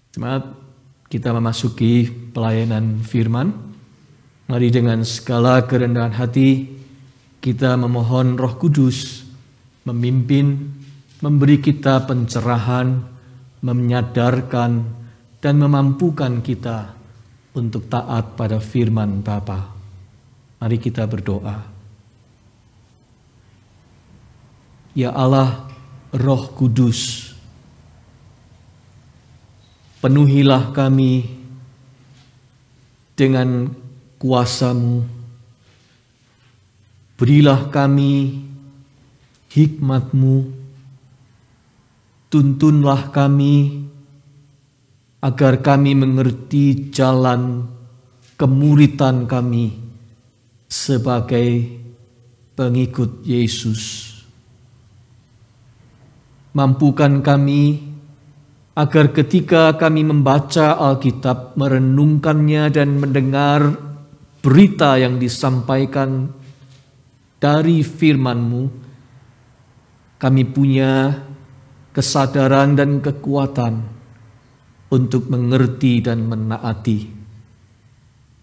Jemaat, kita memasuki pelayanan firman. Mari dengan segala kerendahan hati kita memohon Roh Kudus memimpin, memberi kita pencerahan, menyadarkan dan memampukan kita untuk taat pada firman Bapa. Mari kita berdoa. Ya Allah, Roh Kudus, penuhilah kami dengan kuasa-Mu. Berilah kami hikmat-Mu. Tuntunlah kami agar kami mengerti jalan kemuritan kami sebagai pengikut Yesus. Mampukan kami agar ketika kami membaca Alkitab, merenungkannya dan mendengar berita yang disampaikan dari firman-Mu, kami punya kesadaran dan kekuatan untuk mengerti dan menaati.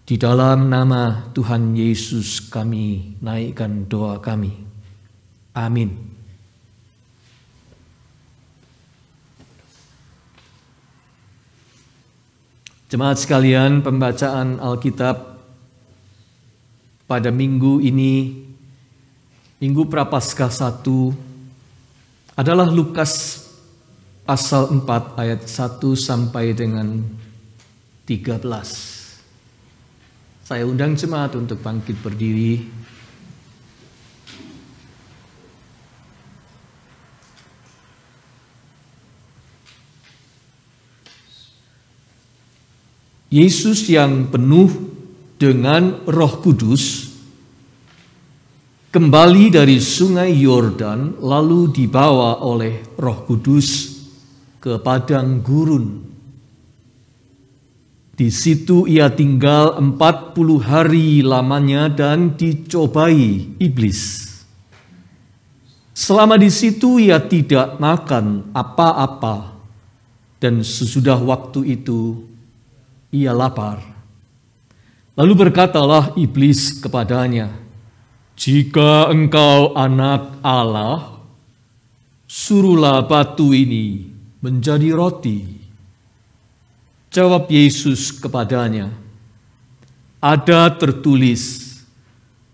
Di dalam nama Tuhan Yesus kami naikkan doa kami. Amin. Jemaat sekalian, pembacaan Alkitab pada minggu ini, Minggu Prapaskah 1, adalah Lukas pasal 4 ayat 1 sampai dengan 13. Saya undang jemaat untuk bangkit berdiri. Yesus yang penuh dengan Roh Kudus kembali dari sungai Yordan, lalu dibawa oleh Roh Kudus ke padang gurun. Di situ ia tinggal 40 hari lamanya dan dicobai iblis. Selama di situ ia tidak makan apa-apa, dan sesudah waktu itu ia lapar. Lalu berkatalah iblis kepadanya, "Jika engkau anak Allah, suruhlah batu ini menjadi roti." Jawab Yesus kepadanya, "Ada tertulis,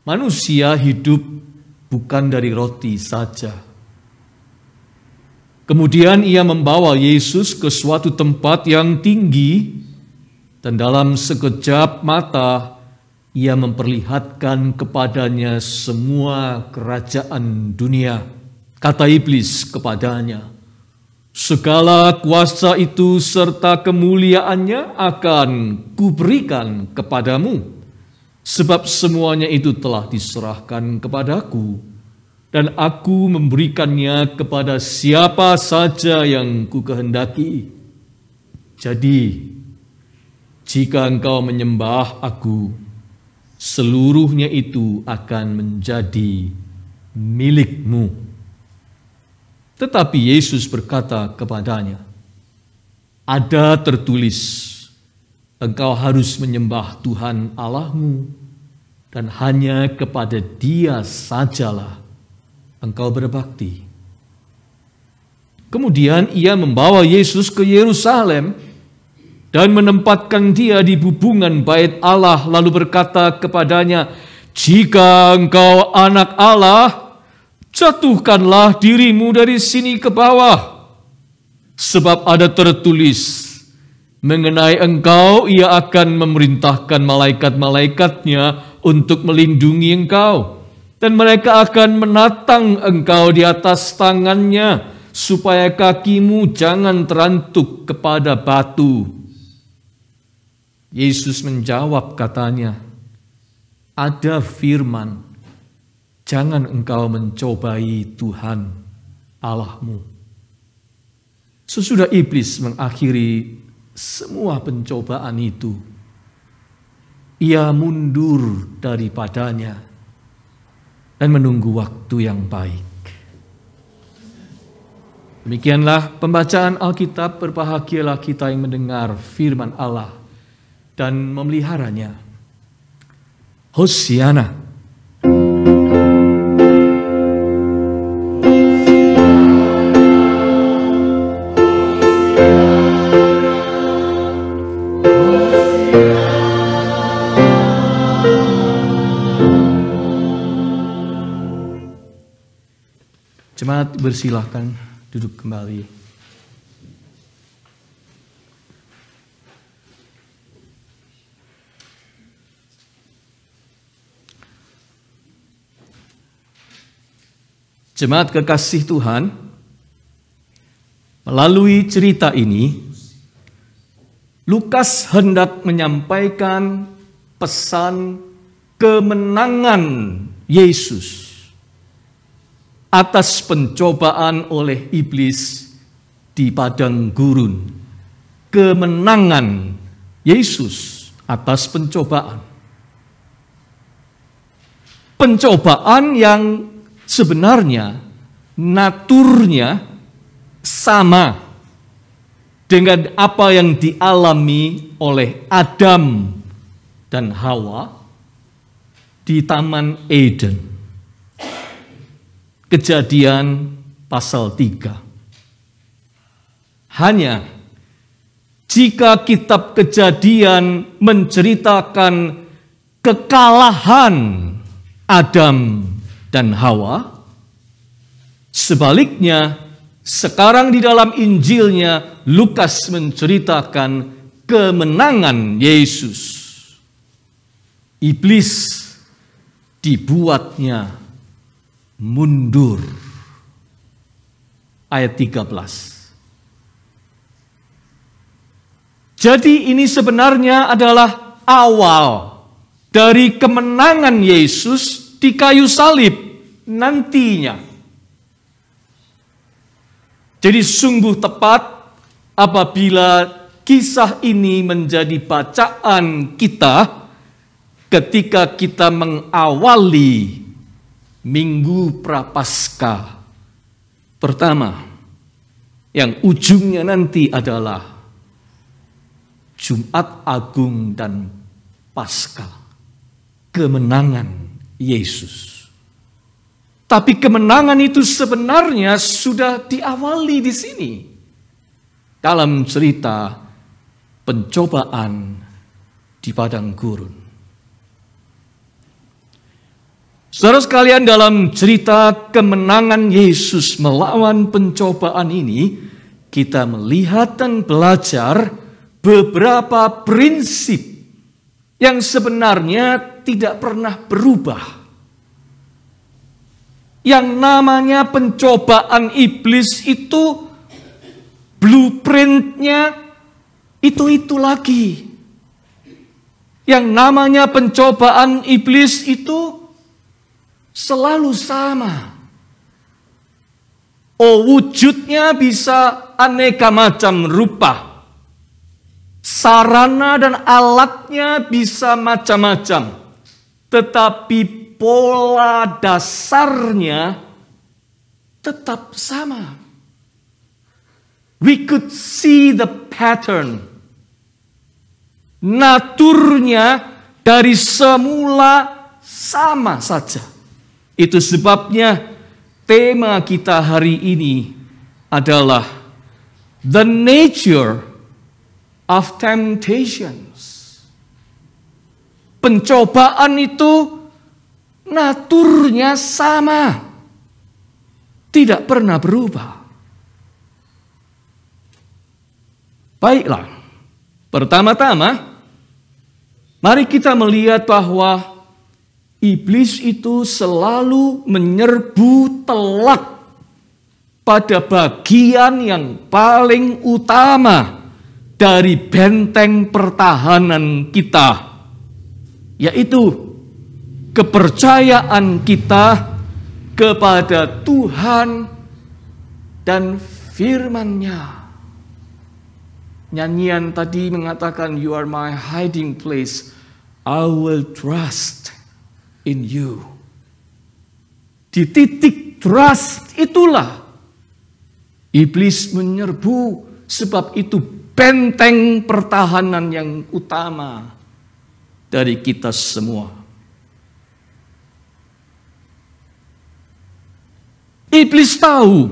manusia hidup bukan dari roti saja." Kemudian ia membawa Yesus ke suatu tempat yang tinggi, dan dalam sekejap mata ia memperlihatkan kepadanya semua kerajaan dunia. Kata iblis kepadanya, "Segala kuasa itu serta kemuliaannya akan kuberikan kepadamu, sebab semuanya itu telah diserahkan kepadaku, dan aku memberikannya kepada siapa saja yang kukehendaki. Jadi, jika engkau menyembah aku, seluruhnya itu akan menjadi milikmu." Tetapi Yesus berkata kepadanya, "Ada tertulis, engkau harus menyembah Tuhan Allahmu, dan hanya kepada Dia sajalah engkau berbakti." Kemudian ia membawa Yesus ke Yerusalem dan menempatkan dia di bubungan bait Allah, lalu berkata kepadanya, "Jika engkau anak Allah, jatuhkanlah dirimu dari sini ke bawah. Sebab ada tertulis, mengenai engkau ia akan memerintahkan malaikat-malaikatnya untuk melindungi engkau, dan mereka akan menatang engkau di atas tangannya, supaya kakimu jangan terantuk kepada batu." Yesus menjawab katanya, "Ada firman, jangan engkau mencobai Tuhan Allahmu." Sesudah iblis mengakhiri semua pencobaan itu, ia mundur daripadanya dan menunggu waktu yang baik. Demikianlah pembacaan Alkitab. Berbahagialah kita yang mendengar firman Allah dan memeliharanya. Hosiana. Jemaat bersilahkan duduk kembali. Jemaat kekasih Tuhan, melalui cerita ini, Lukas hendak menyampaikan pesan kemenangan Yesus atas pencobaan oleh iblis di padang gurun. Kemenangan Yesus atas pencobaan. Pencobaan yang sebenarnya naturnya sama dengan apa yang dialami oleh Adam dan Hawa di Taman Eden. Kejadian pasal 3. Hanya jika kitab Kejadian menceritakan kekalahan Adam dan Hawa, sebaliknya sekarang di dalam Injilnya Lukas menceritakan kemenangan Yesus. Iblis dibuatnya mundur. Ayat 13. Jadi ini sebenarnya adalah awal dari kemenangan Yesus di kayu salib nantinya. Jadi sungguh tepat apabila kisah ini menjadi bacaan kita ketika kita mengawali Minggu Prapaskah pertama, yang ujungnya nanti adalah Jumat Agung dan Paskah, kemenangan Yesus. Tapi kemenangan itu sebenarnya sudah diawali di sini dalam cerita pencobaan di padang gurun. Saudara sekalian, dalam cerita kemenangan Yesus melawan pencobaan ini, kita melihat dan belajar beberapa prinsip yang sebenarnya tidak pernah berubah. Yang namanya pencobaan iblis itu blueprintnya itu lagi. Yang namanya pencobaan iblis itu selalu sama. Wujudnya bisa aneka macam rupa. Sarana dan alatnya bisa macam-macam. Tetapi pola dasarnya tetap sama. We could see the pattern. Naturnya dari semula sama saja. Itu sebabnya tema kita hari ini adalah the nature of temptations. Pencobaan itu naturnya sama, tidak pernah berubah. Baiklah, pertama-tama mari kita melihat bahwa iblis itu selalu menyerbu telak pada bagian yang paling utama dari benteng pertahanan kita, yaitu kepercayaan kita kepada Tuhan dan firman-Nya. Nyanyian tadi mengatakan, "You are my hiding place, I will trust in you." Di titik trust itulah Iblis menyerbu, sebab itu benteng pertahanan yang utama dari kita semua. Iblis tahu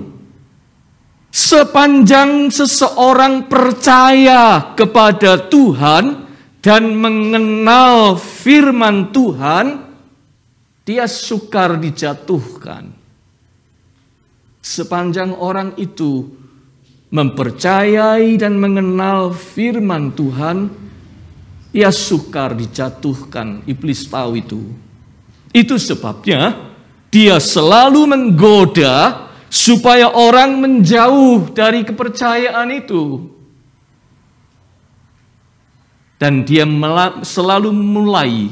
sepanjang seseorang percaya kepada Tuhan dan mengenal firman Tuhan, dia sukar dijatuhkan. Sepanjang orang itu mempercayai dan mengenal firman Tuhan, ia sukar dijatuhkan. Iblis tahu itu. Itu sebabnya dia selalu menggoda supaya orang menjauh dari kepercayaan itu. Dan dia selalu mulai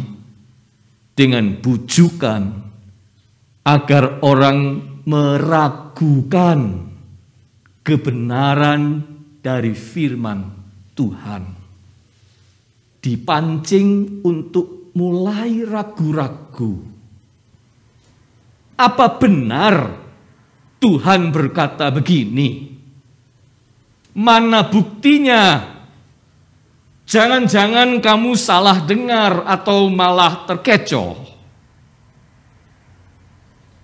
dengan bujukan agar orang meragukan kebenaran dari firman Tuhan. Dipancing untuk mulai ragu-ragu. Apa benar Tuhan berkata begini? Mana buktinya? Jangan-jangan kamu salah dengar atau malah terkecoh.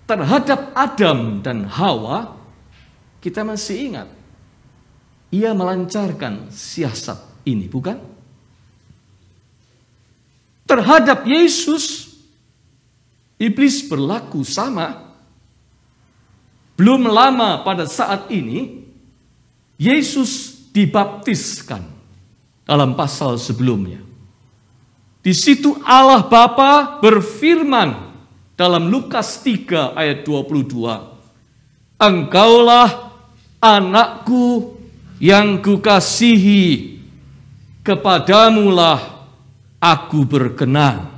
Terhadap Adam dan Hawa, kita masih ingat. Ia melancarkan siasat ini, bukan? Terhadap Yesus, iblis berlaku sama. Belum lama pada saat ini, Yesus dibaptiskan dalam pasal sebelumnya. Di situ Allah Bapa berfirman dalam Lukas 3 ayat 22. Engkaulah anakku yang kukasihi, kepadamulah aku berkenan.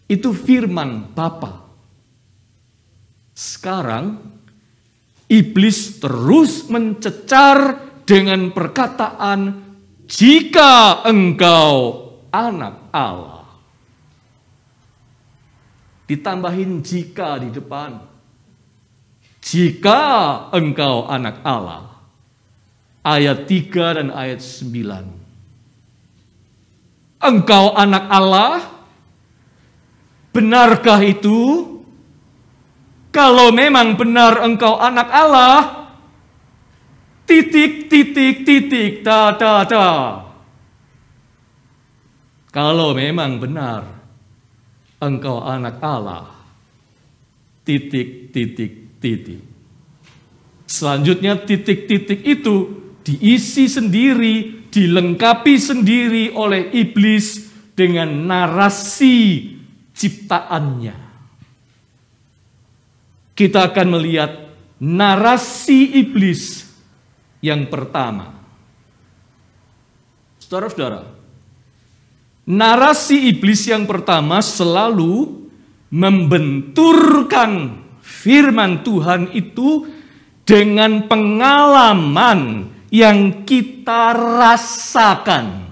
Itu firman Bapa. Sekarang iblis terus mencecar dengan perkataan, jika engkau anak Allah. Ditambahin jika di depan. Jika engkau anak Allah. Ayat 3 dan ayat 9. Engkau anak Allah? Benarkah itu? Kalau memang benar engkau anak Allah, titik, titik, titik, da, da, da. Kalau memang benar engkau anak Allah, titik, titik, titik. Selanjutnya titik-titik itu diisi sendiri, dilengkapi sendiri oleh iblis dengan narasi ciptaannya. Kita akan melihat narasi iblis yang pertama. Saudara-saudara, narasi iblis yang pertama selalu membenturkan firman Tuhan itu dengan pengalaman yang kita rasakan.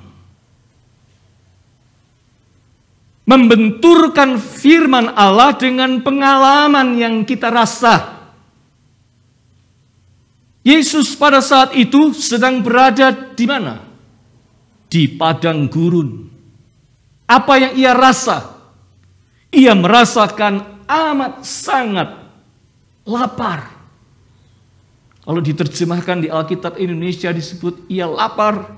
Membenturkan firman Allah dengan pengalaman yang kita rasa. Yesus pada saat itu sedang berada di mana? Di padang gurun. Apa yang ia rasa? Ia merasakan amat sangat lapar. Kalau diterjemahkan di Alkitab Indonesia disebut ia lapar.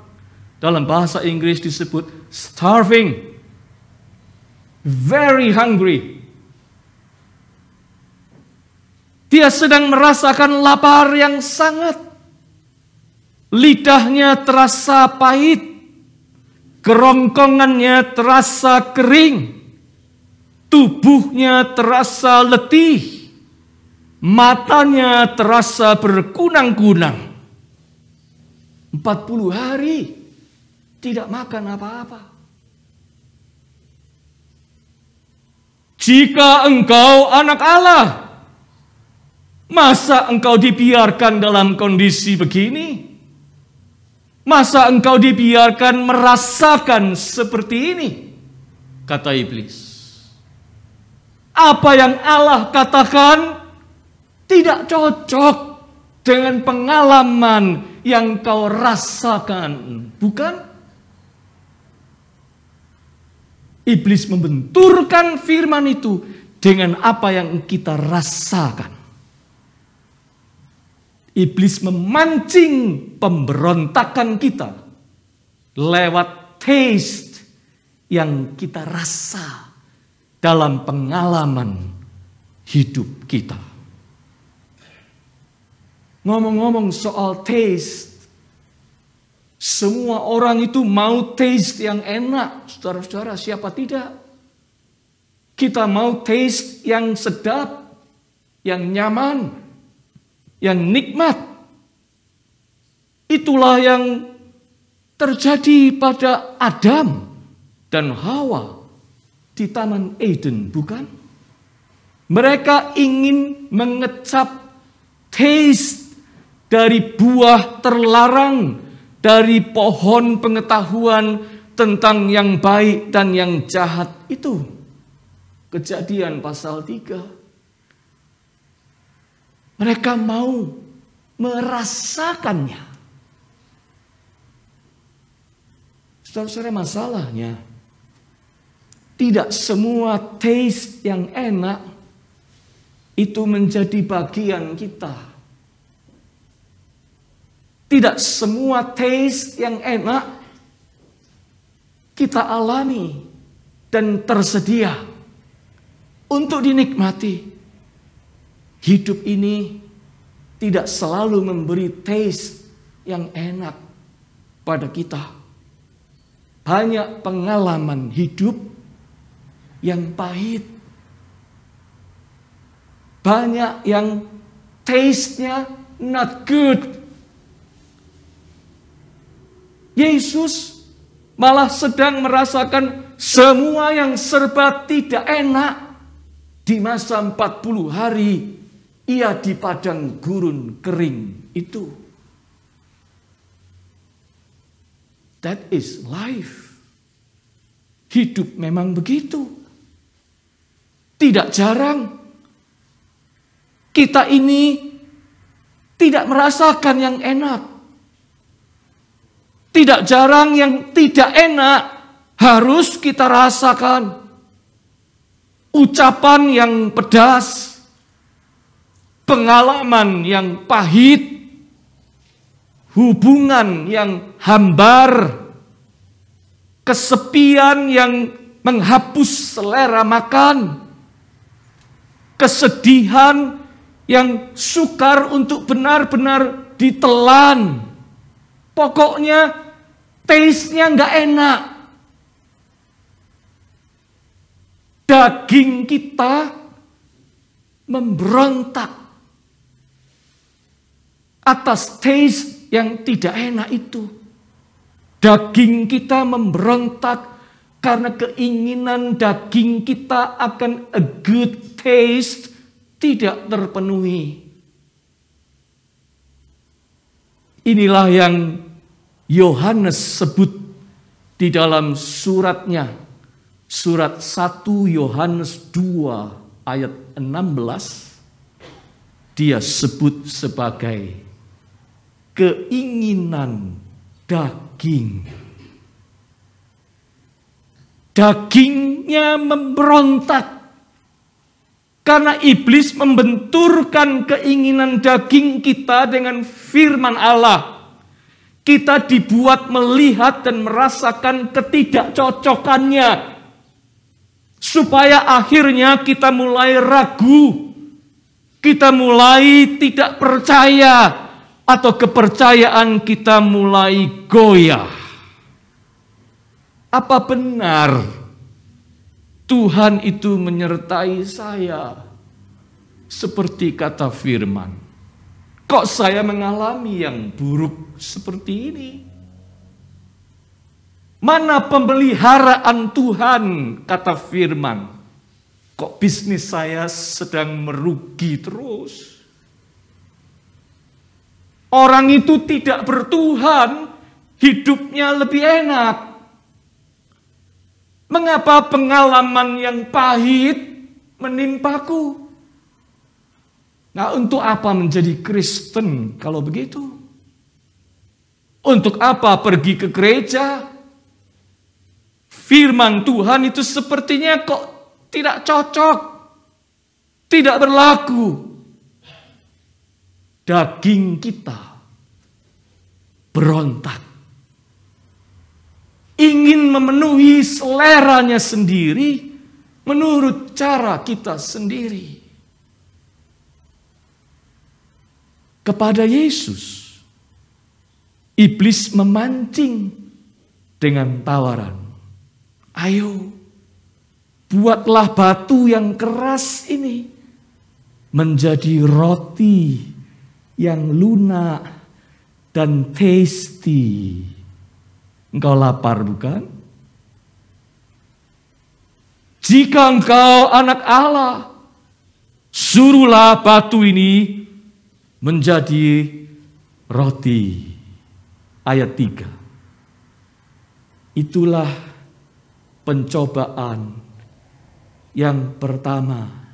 Dalam bahasa Inggris disebut starving. Very hungry. Dia sedang merasakan lapar yang sangat. Lidahnya terasa pahit. Kerongkongannya terasa kering. Tubuhnya terasa letih. Matanya terasa berkunang-kunang. 40 hari tidak makan apa-apa. Jika engkau anak Allah, masa engkau dibiarkan dalam kondisi begini? Masa engkau dibiarkan merasakan seperti ini? Kata iblis. Apa yang Allah katakan tidak cocok dengan pengalaman yang kau rasakan, bukan? Iblis membenturkan firman itu dengan apa yang kita rasakan. Iblis memancing pemberontakan kita lewat taste yang kita rasa dalam pengalaman hidup kita. Ngomong-ngomong soal taste, semua orang itu mau taste yang enak. Saudara-saudara, siapa tidak? Kita mau taste yang sedap, yang nyaman, yang nikmat. Itulah yang terjadi pada Adam dan Hawa di Taman Eden, bukan? Mereka ingin mengecap taste dari buah terlarang, dari pohon pengetahuan tentang yang baik dan yang jahat itu. Kejadian pasal 3. Mereka mau merasakannya. Saudara-saudara, masalahnya tidak semua taste yang enak itu menjadi bagian kita. Tidak semua taste yang enak kita alami dan tersedia untuk dinikmati. Hidup ini tidak selalu memberi taste yang enak pada kita. Banyak pengalaman hidup yang pahit. Banyak yang taste-nya not good. Yesus malah sedang merasakan semua yang serba tidak enak. Di masa 40 hari ia di padang gurun kering itu. That is life. Hidup memang begitu. Tidak jarang kita ini tidak merasakan yang enak. Tidak jarang yang tidak enak harus kita rasakan. Ucapan yang pedas, pengalaman yang pahit, hubungan yang hambar, kesepian yang menghapus selera makan, kesedihan yang sukar untuk benar-benar ditelan. Pokoknya taste-nya nggak enak. Daging kita memberontak atas taste yang tidak enak itu. Daging kita memberontak karena keinginan daging kita akan a good taste tidak terpenuhi. Inilah yang Yohanes sebut di dalam suratnya. Surat 1 Yohanes 2 ayat 16. Dia sebut sebagai keinginan daging. Dagingnya memberontak. Karena iblis membenturkan keinginan daging kita dengan firman Allah. Kita dibuat melihat dan merasakan ketidakcocokannya. Supaya akhirnya kita mulai ragu. Kita mulai tidak percaya. Atau kepercayaan kita mulai goyah. Apa benar Tuhan itu menyertai saya seperti kata firman? Kok saya mengalami yang buruk seperti ini? Mana pemeliharaan Tuhan, kata firman? Kok bisnis saya sedang merugi terus? Orang itu tidak bertuhan, hidupnya lebih enak. Mengapa pengalaman yang pahit menimpaku? Nah, untuk apa menjadi Kristen kalau begitu? Untuk apa pergi ke gereja? Firman Tuhan itu sepertinya kok tidak cocok, tidak berlaku. Daging kita berontak, ingin memenuhi seleranya sendiri menurut cara kita sendiri. Kepada Yesus, iblis memancing dengan tawaran, ayo buatlah batu yang keras ini menjadi roti yang lunak dan tasty. Engkau lapar bukan? Jika engkau anak Allah, suruhlah batu ini menjadi roti. Ayat 3. Itulah pencobaan yang pertama.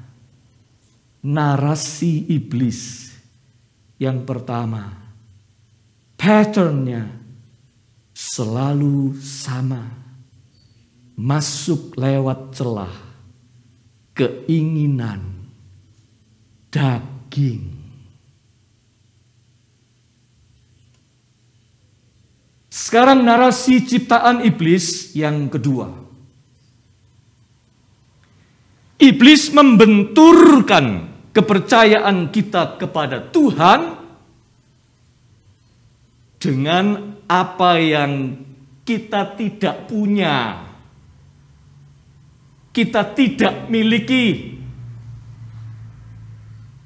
Narasi iblis yang pertama. Patternnya selalu sama. Masuk lewat celah keinginan daging. Sekarang narasi ciptaan iblis yang kedua. Iblis membenturkan kepercayaan kita kepada Tuhan dengan apa yang kita tidak punya, kita tidak miliki.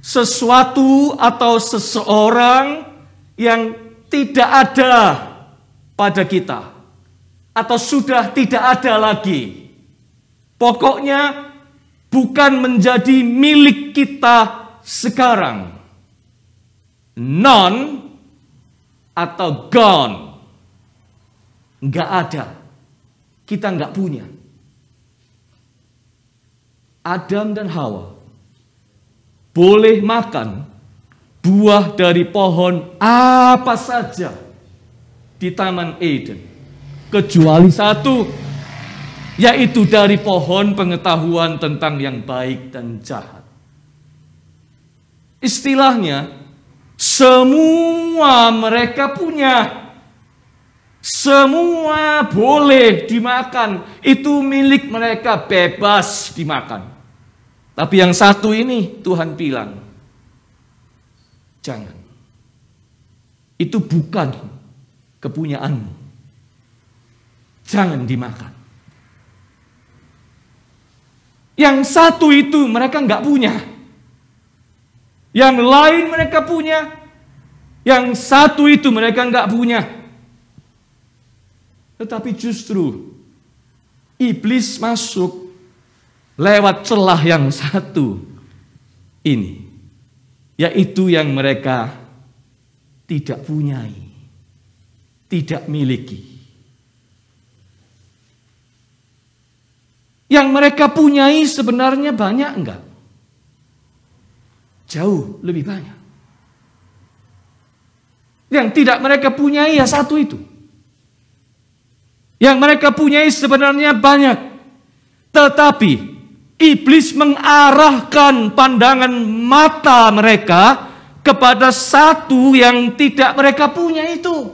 Sesuatu atau seseorang yang tidak ada pada kita, atau sudah tidak ada lagi. Pokoknya bukan menjadi milik kita sekarang. Non atau gone. Nggak ada. Kita nggak punya. Adam dan Hawa boleh makan buah dari pohon apa saja di Taman Eden, kecuali satu, yaitu dari pohon pengetahuan tentang yang baik dan jahat. Istilahnya, semua mereka punya, semua boleh dimakan, itu milik mereka, bebas dimakan. Tapi yang satu ini Tuhan bilang, jangan, itu bukan kepunyaanmu, jangan dimakan. Yang satu itu mereka nggak punya, yang lain mereka punya, yang satu itu mereka nggak punya. Tetapi justru iblis masuk lewat celah yang satu ini, yaitu yang mereka tidak punyai, tidak miliki. Yang mereka punyai sebenarnya banyak enggak? Jauh lebih banyak. Yang tidak mereka punyai ya satu itu. Yang mereka punyai sebenarnya banyak. Tetapi iblis mengarahkan pandangan mata mereka kepada satu yang tidak mereka punya itu.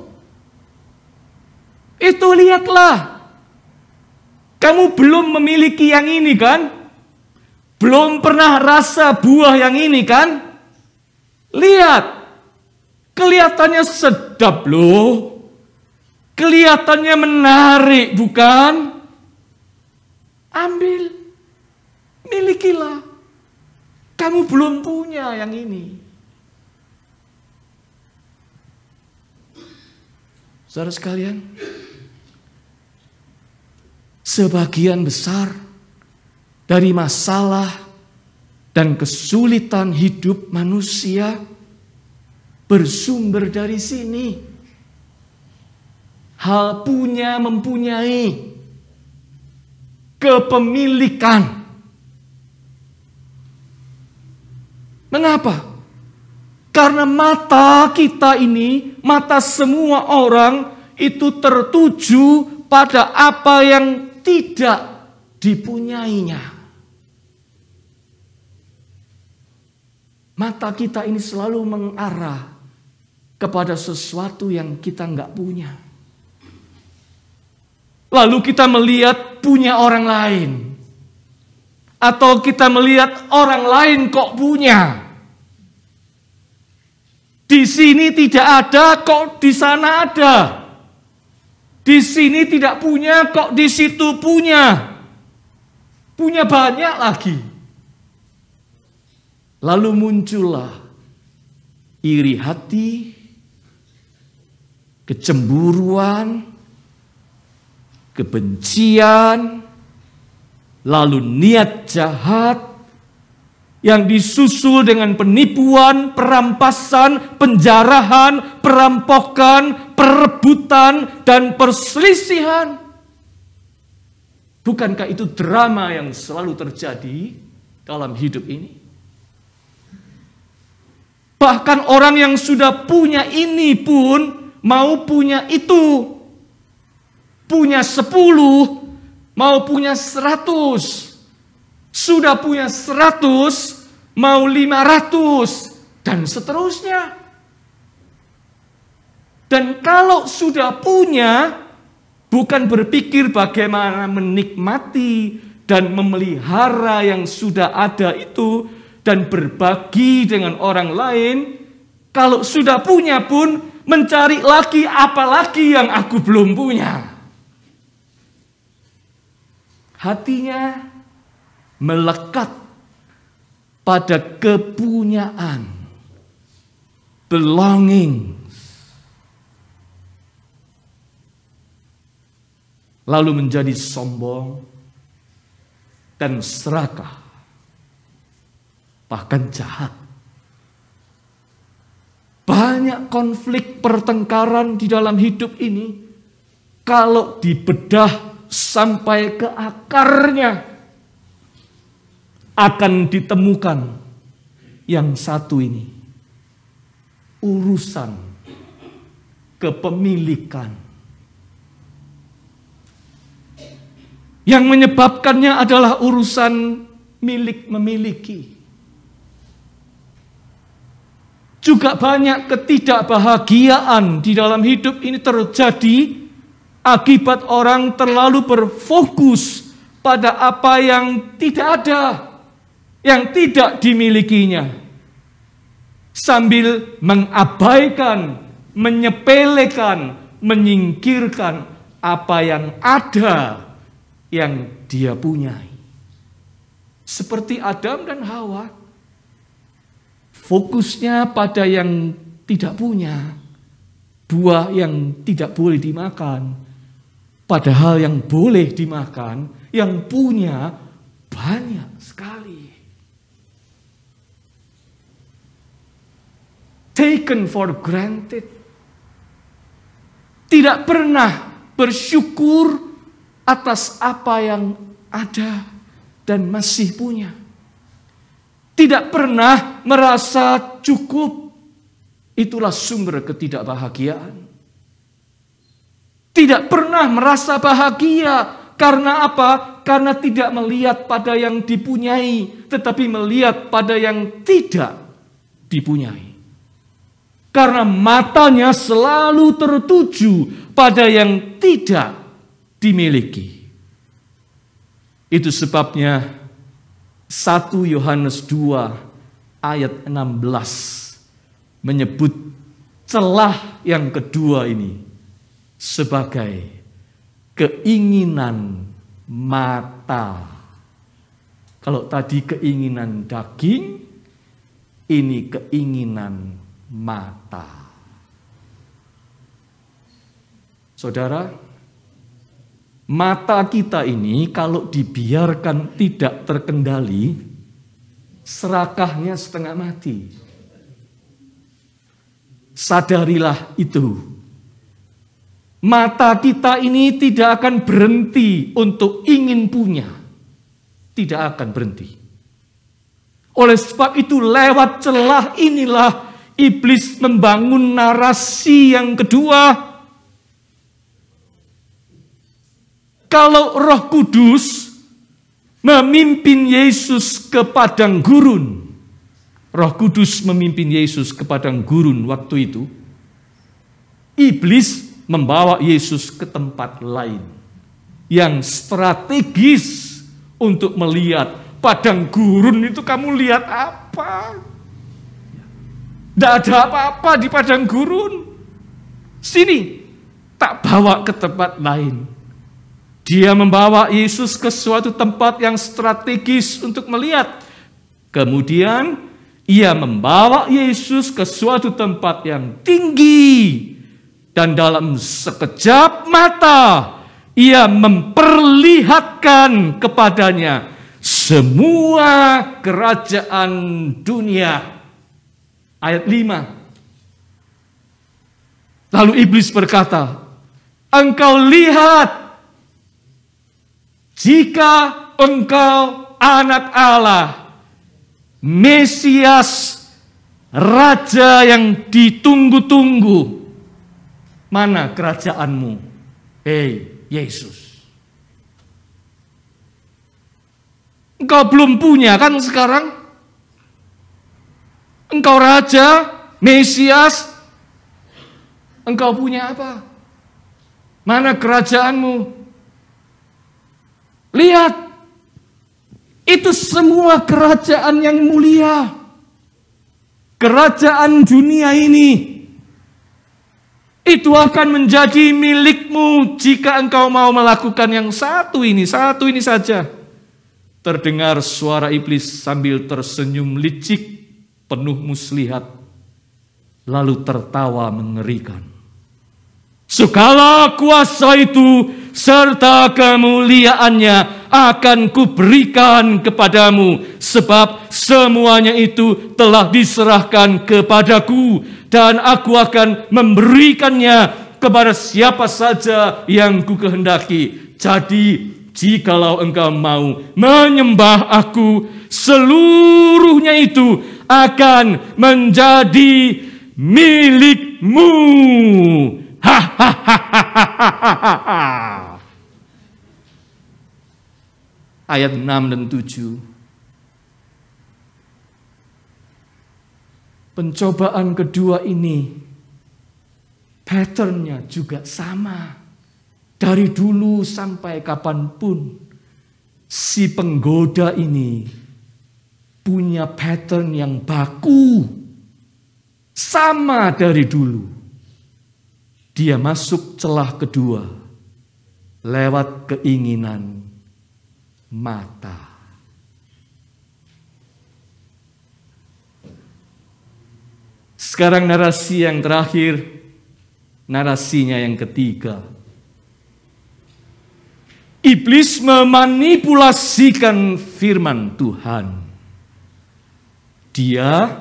Itu lihatlah. Kamu belum memiliki yang ini kan? Belum pernah rasa buah yang ini kan? Lihat. Kelihatannya sedap loh. Kelihatannya menarik bukan? Ambil. Milikilah. Kamu belum punya yang ini. Saudara sekalian, sebagian besar dari masalah dan kesulitan hidup manusia bersumber dari sini. Hal punya mempunyai, kepemilikan. Mengapa? Karena mata kita ini, mata semua orang itu tertuju pada apa yang tidak dipunyainya. Mata kita ini selalu mengarah kepada sesuatu yang kita nggak punya. Lalu kita melihat punya orang lain. Atau kita melihat orang lain kok punya. Di sini tidak ada, kok di sana ada. Di sini tidak punya, kok di situ punya. Punya banyak lagi. Lalu muncullah iri hati, kecemburuan, kebencian, lalu niat jahat, yang disusul dengan penipuan, perampasan, penjarahan, perampokan, perebutan, dan perselisihan. Bukankah itu drama yang selalu terjadi dalam hidup ini? Bahkan orang yang sudah punya ini pun mau punya itu. Punya 10, mau punya 100. Sudah punya 100, mau 500, dan seterusnya. Dan kalau sudah punya, bukan berpikir bagaimana menikmati dan memelihara yang sudah ada itu, dan berbagi dengan orang lain. Kalau sudah punya pun, mencari lagi apa lagi yang aku belum punya. Hatinya melekat pada kepunyaan, belonging. Lalu menjadi sombong dan serakah, bahkan jahat. Banyak konflik pertengkaran di dalam hidup ini, kalau dibedah sampai ke akarnya, akan ditemukan yang satu ini. Urusan kepemilikan. Yang menyebabkannya adalah urusan milik memiliki. Juga banyak ketidakbahagiaan di dalam hidup ini terjadi akibat orang terlalu berfokus pada apa yang tidak ada, yang tidak dimilikinya, sambil mengabaikan, menyepelekan, menyingkirkan apa yang ada yang dia punyai. Seperti Adam dan Hawa, fokusnya pada yang tidak punya, buah yang tidak boleh dimakan, padahal yang boleh dimakan, yang punya banyak sekali. Taken for granted. Tidak pernah bersyukur atas apa yang ada dan masih punya. Tidak pernah merasa cukup. Itulah sumber ketidakbahagiaan. Tidak pernah merasa bahagia. Karena apa? Karena tidak melihat pada yang dipunyai, tetapi melihat pada yang tidak dipunyai. Karena matanya selalu tertuju pada yang tidak dimiliki. Itu sebabnya 1 Yohanes 2 ayat 16 menyebut celah yang kedua ini sebagai keinginan mata. Kalau tadi keinginan daging, ini keinginan mata. Saudara, mata kita ini kalau dibiarkan tidak terkendali, serakahnya setengah mati. Sadarilah itu. Mata kita ini tidak akan berhenti untuk ingin punya. Tidak akan berhenti. Oleh sebab itu lewat celah inilah iblis membangun narasi yang kedua. Kalau Roh Kudus memimpin Yesus ke padang gurun, Roh Kudus memimpin Yesus ke padang gurun waktu itu, iblis membawa Yesus ke tempat lain yang strategis untuk melihat padang gurun itu. Kamu lihat apa? Tidak ada apa-apa di padang gurun. Sini, tak bawa ke tempat lain. Dia membawa Yesus ke suatu tempat yang strategis untuk melihat. Kemudian ia membawa Yesus ke suatu tempat yang tinggi. Dan dalam sekejap mata ia memperlihatkan kepadanya semua kerajaan dunia. Ayat 5. Lalu iblis berkata, engkau lihat, jika engkau anak Allah, Mesias, Raja yang ditunggu-tunggu, mana kerajaanmu, hei Yesus? Engkau belum punya kan sekarang? Engkau Raja, Mesias, engkau punya apa? Mana kerajaanmu? Lihat, itu semua kerajaan yang mulia. Kerajaan dunia ini, itu akan menjadi milikmu jika engkau mau melakukan yang satu ini saja. Terdengar suara iblis sambil tersenyum licik, penuh muslihat, lalu tertawa mengerikan. Segala kuasa itu serta kemuliaannya akan kuberikan kepadamu, sebab semuanya itu telah diserahkan kepadaku, dan aku akan memberikannya kepada siapa saja yang kukehendaki. Jadi, jikalau engkau mau menyembah aku, seluruhnya itu akan menjadi milikmu. Ayat 6 dan 7. Pencobaan kedua ini patternnya juga sama. Dari dulu sampai kapanpun si penggoda ini punya pattern yang baku. Sama dari dulu. Dia masuk celah kedua lewat keinginan mata. Sekarang narasi yang terakhir, narasinya yang ketiga. Iblis memanipulasikan firman Tuhan. Dia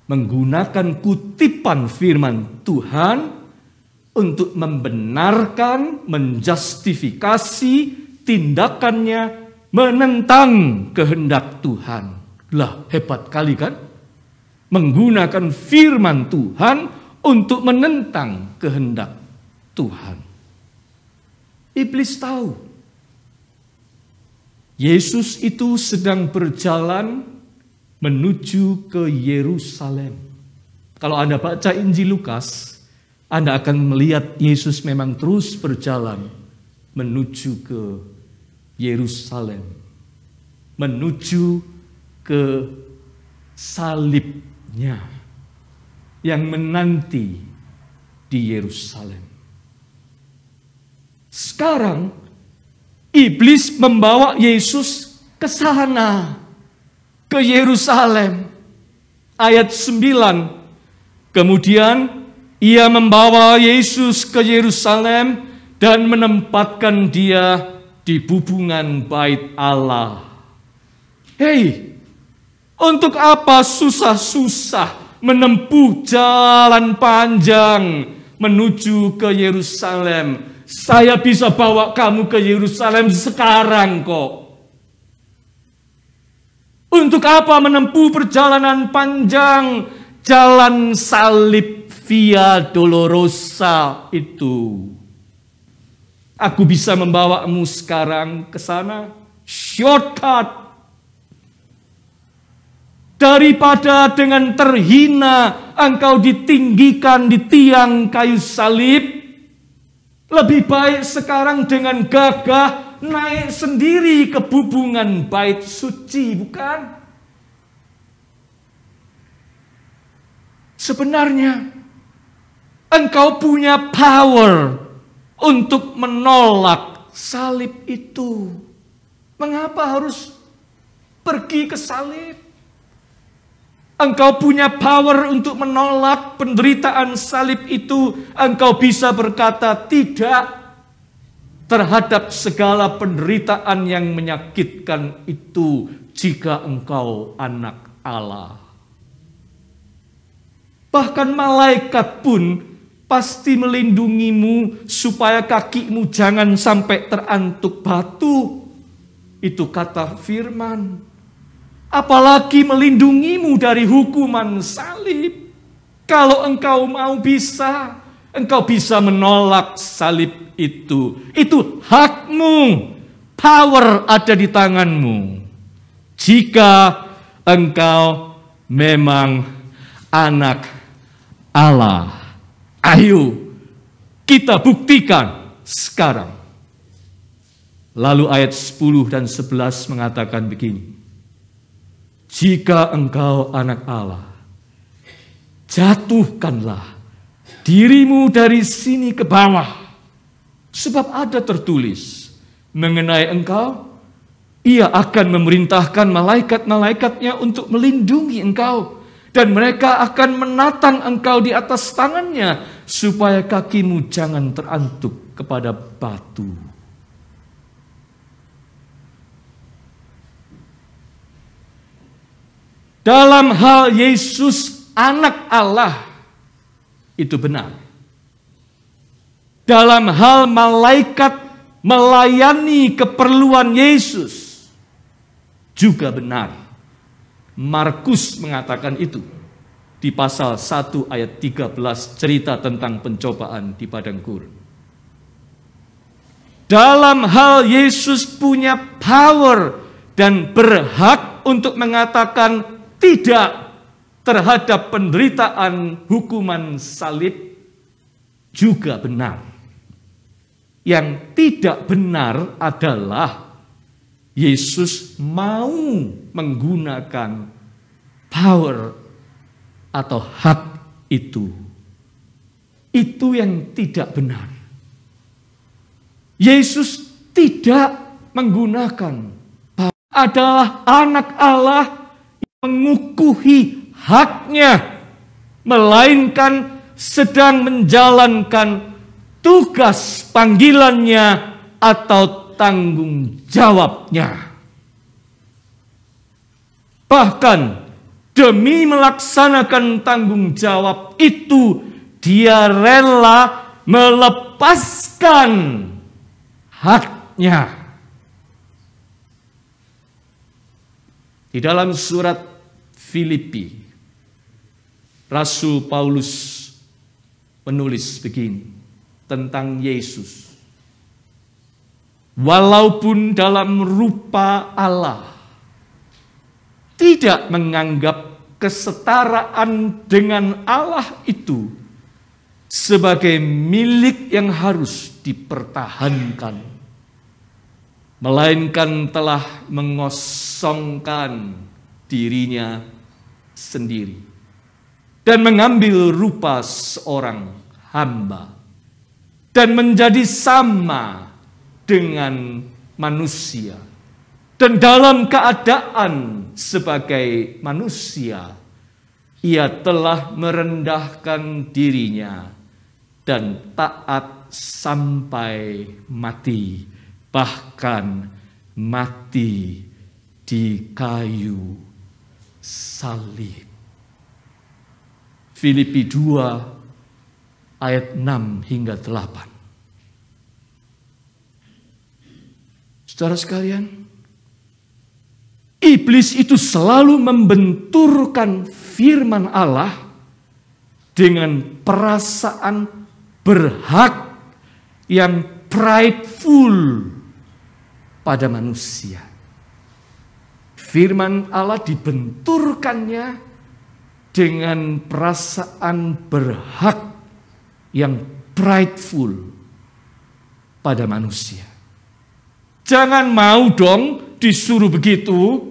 menggunakan kutipan firman Tuhan untuk membenarkan, menjustifikasi tindakannya menentang kehendak Tuhan. Lah, hebat kali kan? Menggunakan firman Tuhan untuk menentang kehendak Tuhan. Iblis tahu Yesus itu sedang berjalan menuju ke Yerusalem. Kalau Anda baca Injil Lukas, Anda akan melihat Yesus memang terus berjalan menuju ke Yerusalem, menuju ke salibnya yang menanti di Yerusalem. Sekarang iblis membawa Yesus ke sana, ke Yerusalem. Ayat 9. Kemudian ia membawa Yesus ke Yerusalem dan menempatkan dia di bubungan bait Allah. Hei, untuk apa susah-susah menempuh jalan panjang menuju ke Yerusalem? Saya bisa bawa kamu ke Yerusalem sekarang kok. Untuk apa menempuh perjalanan panjang jalan salib Via Dolorosa itu. Aku bisa membawamu sekarang ke sana, shortcut. Daripada dengan terhina engkau ditinggikan di tiang kayu salib, lebih baik sekarang dengan gagah naik sendiri ke bubungan bait suci, bukan? Sebenarnya engkau punya power untuk menolak salib itu. Mengapa harus pergi ke salib? Engkau punya power untuk menolak penderitaan salib itu. Engkau bisa berkata tidak terhadap segala penderitaan yang menyakitkan itu jika engkau anak Allah. Bahkan malaikat pun pasti melindungimu supaya kakimu jangan sampai terantuk batu. Itu kata firman. Apalagi melindungimu dari hukuman salib. Kalau engkau mau bisa, engkau bisa menolak salib itu. Itu hakmu. Power ada di tanganmu. Jika engkau memang anak Allah. Ayo kita buktikan sekarang. Lalu ayat 10 dan 11 mengatakan begini. Jika engkau anak Allah, jatuhkanlah dirimu dari sini ke bawah. Sebab ada tertulis mengenai engkau, ia akan memerintahkan malaikat-malaikatnya untuk melindungi engkau. Dan mereka akan menatang engkau di atas tangannya, supaya kakimu jangan terantuk kepada batu. Dalam hal Yesus anak Allah, itu benar. Dalam hal malaikat melayani keperluan Yesus, juga benar. Markus mengatakan itu di pasal 1 ayat 13, cerita tentang pencobaan di padang gurun. Dalam hal Yesus punya power dan berhak untuk mengatakan tidak terhadap penderitaan hukuman salib, juga benar. Yang tidak benar adalah Yesus mau menggunakan power atau hak itu. Itu yang tidak benar. Yesus tidak menggunakan power. Adalah anak Allah yang mengukuhi haknya, melainkan sedang menjalankan tugas panggilannya atau tanggung jawabnya. Bahkan demi melaksanakan tanggung jawab itu, dia rela melepaskan haknya. Di dalam surat Filipi, Rasul Paulus menulis begini tentang Yesus. Walaupun dalam rupa Allah, tidak menganggap kesetaraan dengan Allah itu sebagai milik yang harus dipertahankan, melainkan telah mengosongkan dirinya sendiri dan mengambil rupa seorang hamba dan menjadi sama dengan manusia, dan dalam keadaan sebagai manusia, ia telah merendahkan dirinya dan taat sampai mati, bahkan mati di kayu salib. Filipi 2 ayat 6 hingga 8. Saudara sekalian, iblis itu selalu membenturkan firman Allah dengan perasaan berhak yang prideful pada manusia. Firman Allah dibenturkannya dengan perasaan berhak yang prideful pada manusia. Jangan mau dong disuruh begitu.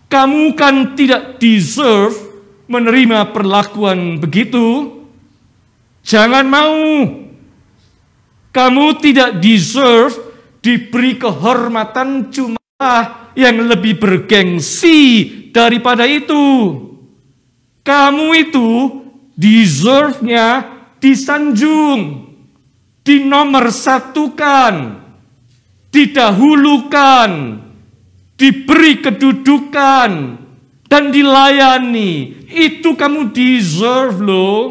Kamu kan tidak deserve menerima perlakuan begitu. Jangan mau. Kamu tidak deserve diberi kehormatan jumlah yang lebih bergengsi daripada itu. Kamu itu deserve-nya disanjung, dinomorsatukan, didahulukan, diberi kedudukan, dan dilayani. Itu kamu deserve loh.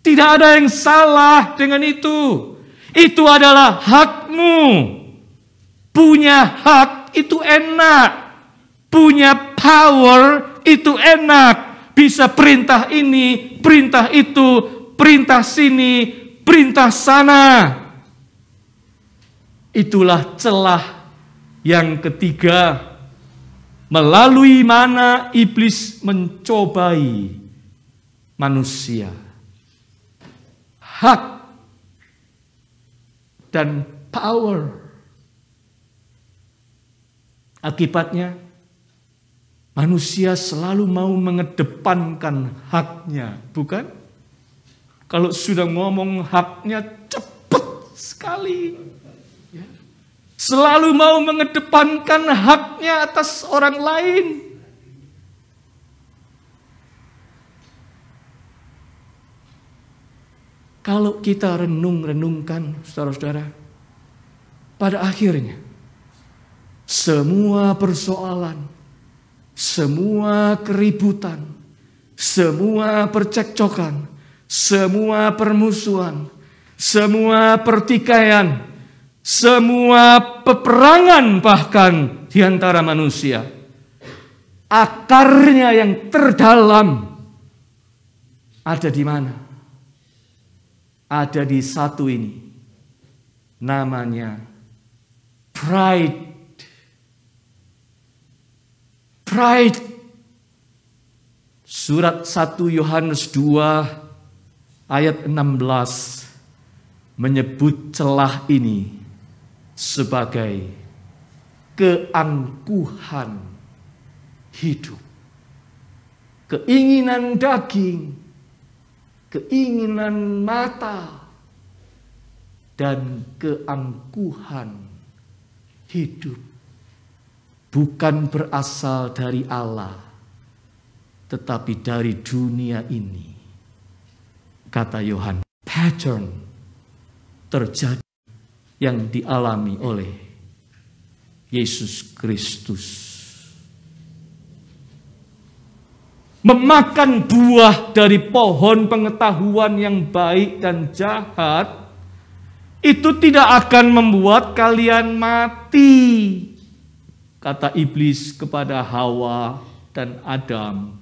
Tidak ada yang salah dengan itu. Itu adalah hakmu. Punya hak itu enak. Punya power itu enak. Bisa perintah ini, perintah itu, perintah sini, perintah sana. Itulah celah yang ketiga, melalui mana iblis mencobai manusia. Hak dan power. Akibatnya, manusia selalu mau mengedepankan haknya, bukan? Kalau sudah ngomong haknya cepat sekali. Selalu mau mengedepankan haknya atas orang lain. Kalau kita renungkan, saudara-saudara, pada akhirnya semua persoalan, semua keributan, semua percekcokan, semua permusuhan, semua pertikaian, semua peperangan bahkan di antara manusia, akarnya yang terdalam ada di mana? Ada di satu ini, namanya pride. Pride. Surat 1 Yohanes 2 ayat 16 menyebut celah ini sebagai keangkuhan hidup. Keinginan daging, keinginan mata, dan keangkuhan hidup bukan berasal dari Allah, tetapi dari dunia ini. Kata Yohanes, pattern terjadi yang dialami oleh Yesus Kristus. Memakan buah dari pohon pengetahuan yang baik dan jahat, itu tidak akan membuat kalian mati, kata iblis kepada Hawa dan Adam.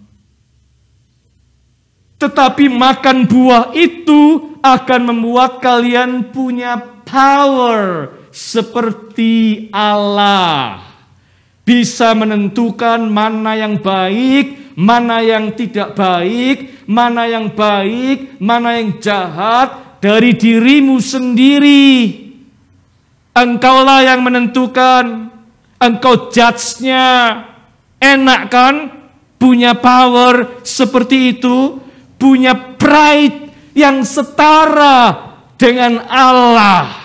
Tetapi makan buah itu akan membuat kalian punya power seperti Allah. Bisa menentukan mana yang baik, mana yang tidak baik, mana yang baik, mana yang jahat dari dirimu sendiri. Engkaulah yang menentukan, engkau judge-nya. Enak kan? Punya power seperti itu, punya pride yang setara dengan Allah.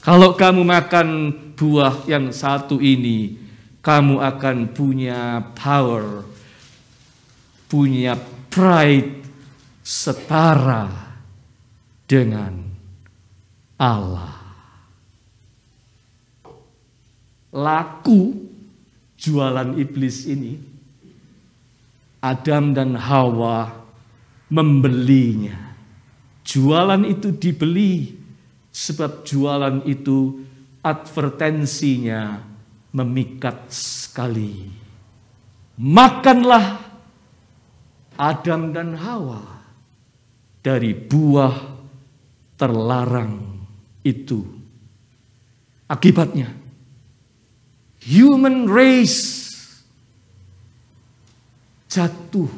Kalau kamu makan buah yang satu ini, kamu akan punya power, punya pride setara dengan Allah. Laku jualan iblis ini, Adam dan Hawa membelinya. Jualan itu dibeli sebab jualan itu advertensinya memikat sekali. Makanlah Adam dan Hawa dari buah terlarang itu. Akibatnya, human race jatuh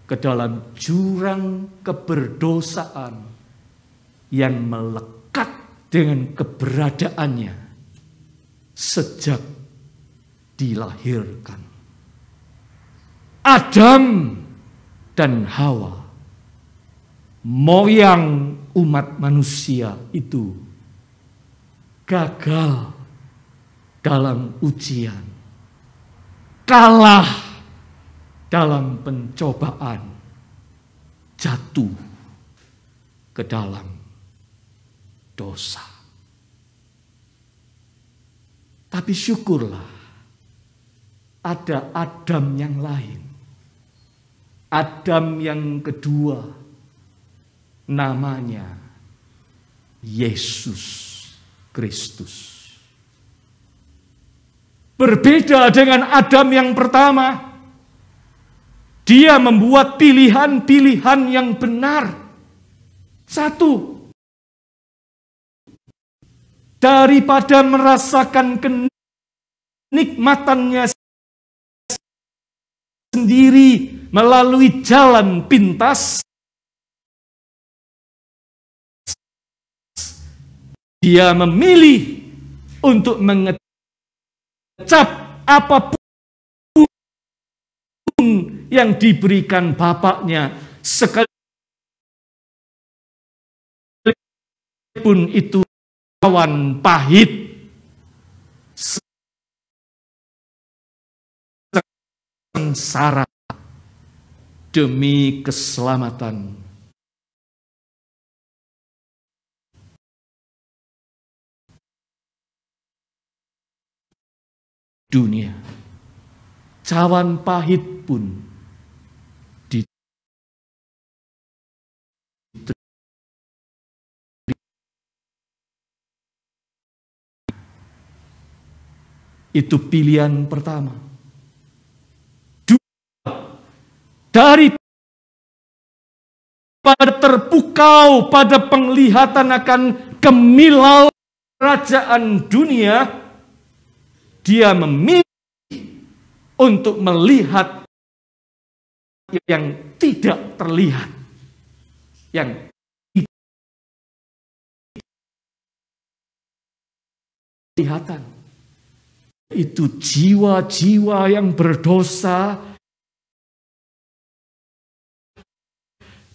ke dalam jurang keberdosaan yang melekat dengan keberadaannya sejak dilahirkan. Adam dan Hawa, moyang umat manusia itu, gagal dalam ujian, kalah dalam pencobaan, jatuh ke dalam dosa. Tapi syukurlah ada Adam yang lain. Adam yang kedua, namanya Yesus Kristus. Berbeda dengan Adam yang pertama, dia membuat pilihan-pilihan yang benar. Satu, daripada merasakan kenikmatannya sendiri melalui jalan pintas, dia memilih untuk mengecap apapun yang diberikan bapaknya, sekalipun itu awan pahit, sengsara, demi keselamatan dunia. Cawan pahit pun itu pilihan pertama. Daripada terpukau pada penglihatan akan kemilauan kerajaan dunia, dia memilih untuk melihat yang tidak terlihat, yang kelihatan. Itu jiwa-jiwa yang berdosa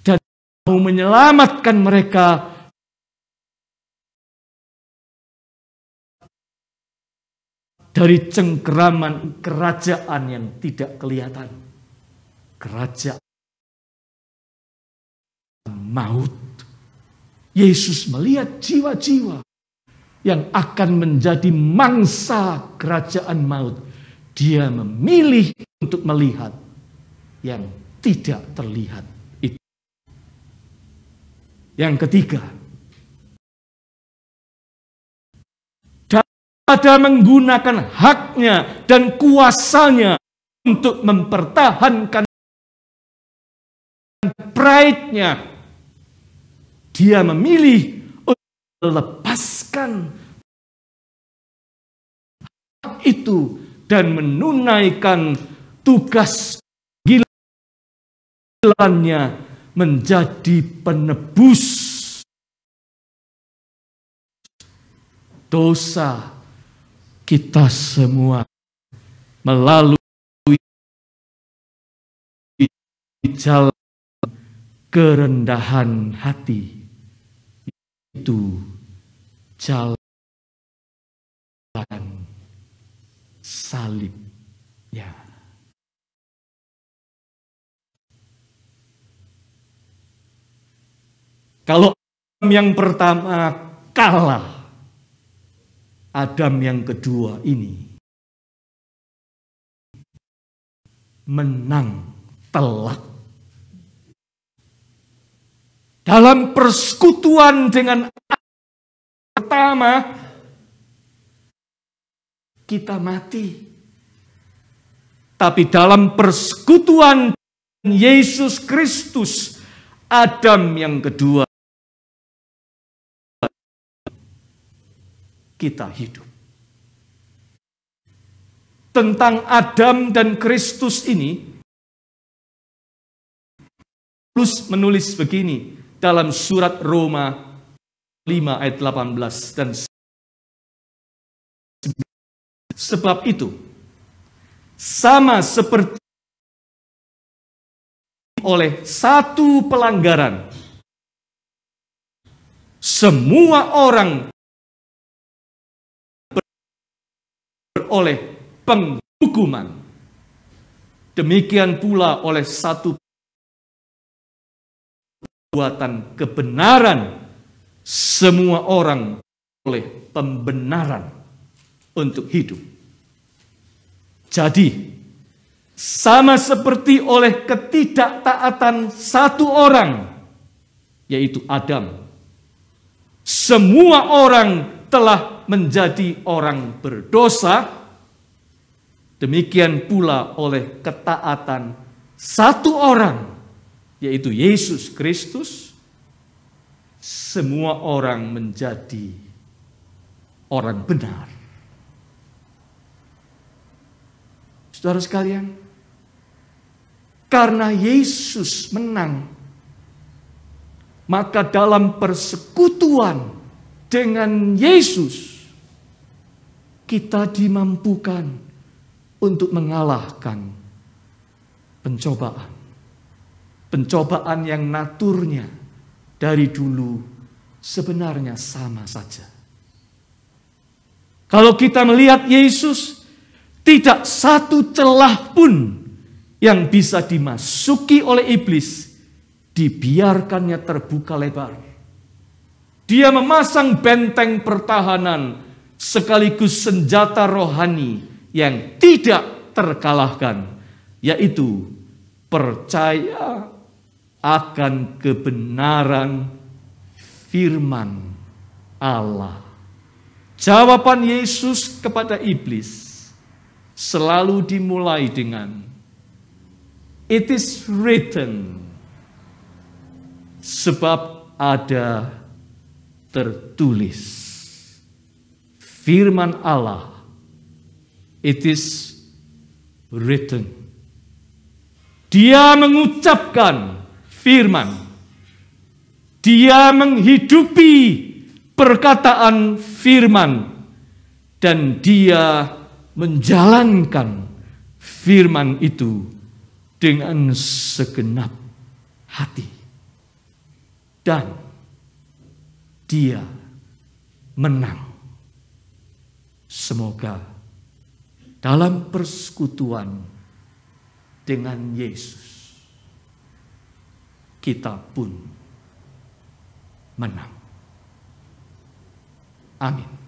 dan mau menyelamatkan mereka dari cengkeraman kerajaan yang tidak kelihatan, kerajaan maut. Yesus melihat jiwa-jiwa yang akan menjadi mangsa kerajaan maut. Dia memilih untuk melihat yang tidak terlihat itu. Yang ketiga, daripada menggunakan haknya dan kuasanya untuk mempertahankan pride-nya, dia memilih melepaskan itu dan menunaikan tugas panggilannya menjadi penebus dosa kita semua melalui jalan kerendahan hati, itu jalan salib. Ya. Kalau Adam yang pertama kalah, Adam yang kedua ini menang telak. Dalam persekutuan dengan pertama, kita mati. Tapi dalam persekutuan Yesus Kristus, Adam yang kedua, kita hidup. Tentang Adam dan Kristus ini, Paulus menulis begini dalam surat Roma 5 ayat 18 dan 19. Sebab itu, sama seperti oleh satu pelanggaran, semua orang beroleh penghukuman. Demikian pula oleh satu perbuatan kebenaran, semua orang oleh pembenaran untuk hidup. Jadi, sama seperti oleh ketidaktaatan satu orang, yaitu Adam, semua orang telah menjadi orang berdosa, demikian pula oleh ketaatan satu orang, yaitu Yesus Kristus, semua orang menjadi orang benar. Saudara sekalian, karena Yesus menang, maka dalam persekutuan dengan Yesus, kita dimampukan untuk mengalahkan pencobaan. Pencobaan yang naturnya dari dulu sebenarnya sama saja. Kalau kita melihat Yesus, tidak satu celah pun yang bisa dimasuki oleh iblis, dibiarkannya terbuka lebar. Dia memasang benteng pertahanan sekaligus senjata rohani yang tidak terkalahkan, yaitu percaya akan kebenaran firman Allah. Jawaban Yesus kepada iblis selalu dimulai dengan "It is written", sebab ada tertulis. Firman Allah, it is written. Dia mengucapkan firman. Dia menghidupi perkataan firman. Dan dia menjalankan firman itu dengan segenap hati. Dan dia menang. Semoga dalam persekutuan dengan Yesus, kita pun menang. Amin.